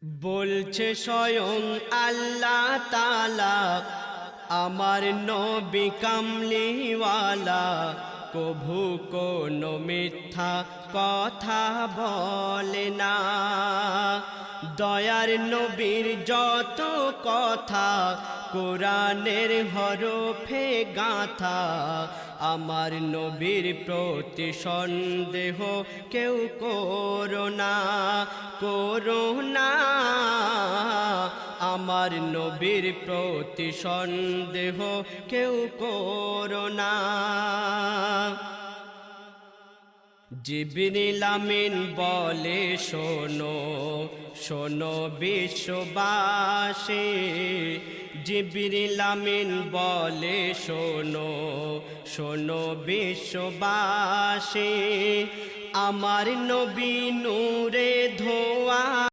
বলছে স্বয়ং আল্লাহ তাআলা, আমার নবী কামলিওয়ালা কভু কোনো মিথ্যা কথা বলে না। দয়ার নবীর যত কথা কোরআনের হরফে গাঁথা, আমার নবীর প্রতি সন্দেহ কেউ করো না, করো না। আমার নবীর প্রতি সন্দেহ কেউ করো না। জিবরিল আমিন বলে শোনো শোনো বিশ্ববাসী, জিবরিল আমিন বলে শোনো শোনো বিশ্ববাসী, আমার নবী নূরে ধোয়া